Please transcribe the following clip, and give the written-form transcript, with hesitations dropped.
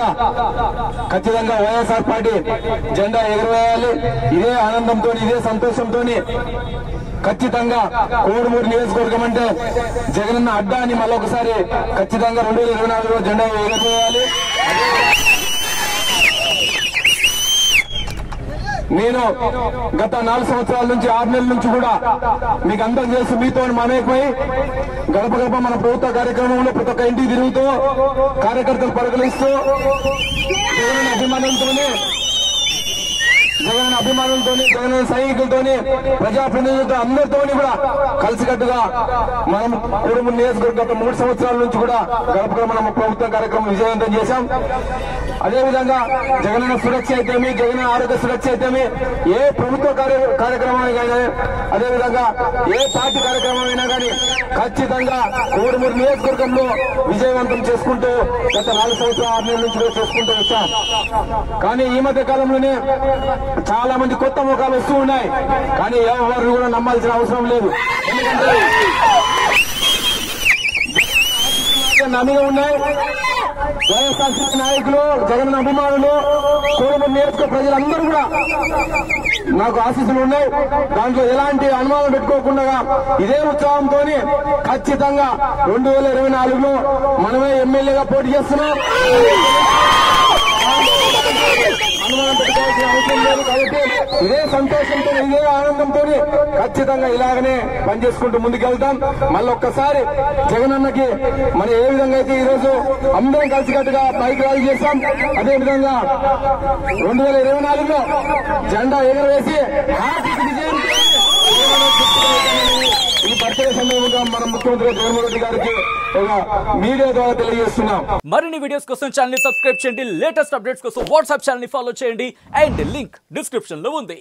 కూడా ఖచ్చితంగా వైఎస్ఆర్ పార్టీ జెండా ఎగురవేయాలి. ఇదే ఆనందంతో ఇదే సంతోషంతో ఖచ్చితంగా కోడుమూరు నియోజకవర్గం అంటే జగనన్న అడ్డా అని మళ్ళొకసారి ఖచ్చితంగా 2024లో జెండా ఎగురవేయాలి. నేను గత 4 సంవత్సరాల నుంచి 6 నెలల నుంచి కూడా మీకు అందరూ చేసి మీతో మమేకమై గడప గడప మన ప్రభుత్వ కార్యక్రమంలో ప్రతి ఒక్క ఇంటికి తిరుగుతూ కార్యకర్తలు పరుగులిస్తూ జగన్ అభిమానులతో జగన్ సైనికులతోని ప్రజాప్రతినిధులతో అందరితో కూడా కలిసికట్టుగా మనం కోడుమూరు నియోజకవర్గం గత 3 సంవత్సరాల నుంచి కూడా గడపగా మనం ప్రభుత్వ కార్యక్రమం విజయవంతం చేశాం. అదేవిధంగా జగనన్న సురక్ష అయితేమి, జగన్ ఆరోగ్య సురక్ష అయితేమి, ఏ ప్రభుత్వ కార్యక్రమం కానీ, అదేవిధంగా ఏ పార్టీ కార్యక్రమం అయినా కానీ ఖచ్చితంగా కోడుమూరు నియోజకవర్గంలో విజయవంతం చేసుకుంటూ గత 4 సంవత్సరాలు 6 నెలల నుంచి కూడా చేసుకుంటూ వచ్చాం. కానీ ఈ మధ్య కాలంలోనే చాలా మంది కొత్త ముఖాలు వస్తూ ఉన్నాయి. కానీ ఎవరు కూడా నమ్మాల్సిన అవసరం లేదు. ఎందుకంటే నమ్మిగా ఉన్నాయి వైఎస్ఆర్సీపీ నాయకులు, జగన్ అభిమానులు, కోడుమూరు నియోజక ప్రజలందరూ కూడా నాకు ఆశీస్సులు ఉన్నాయి. దాంట్లో ఎలాంటి అనుమానం పెట్టుకోకుండా ఇదే ఉత్సాహంతో ఖచ్చితంగా 2024లో మనమే ఎమ్మెల్యేగా పోటీ చేస్తున్నాం. అనుమానం పెట్టుకోవాల్సిన అవసరం లేదు. కాబట్టి ఇదే సంతోషంతో ఇదే ఆనందంతో ఖచ్చితంగా ఇలాగనే పనిచేసుకుంటూ ముందుకెళ్తాం. మళ్ళొక్కసారి జగనన్నకి మనం ఏ విధంగా అయితే ఈ రోజు అందరం కలిసికట్టుగా బైక్ ర్యాలీ చేస్తాం, అదేవిధంగా 2024లో జెండా ఎగురవేసి విజయం ఈ బర్త్డే సందర్భంగా మన ముఖ్యమంత్రి జగన్మోహన్ రెడ్డి గారికి ఒక మీడియా ద్వారా తెలియజేస్తున్నాం. మరిన్ని వీడియోస్ కోసం ఛానల్ ని సబ్స్క్రైబ్ చేయండి. లేటెస్ట్ అప్డేట్స్ కోసం వాట్సాప్ ఛానల్ ని ఫాలో చేయండి. అండ్ లింక్ డిస్క్రిప్షన్ లో ఉంది.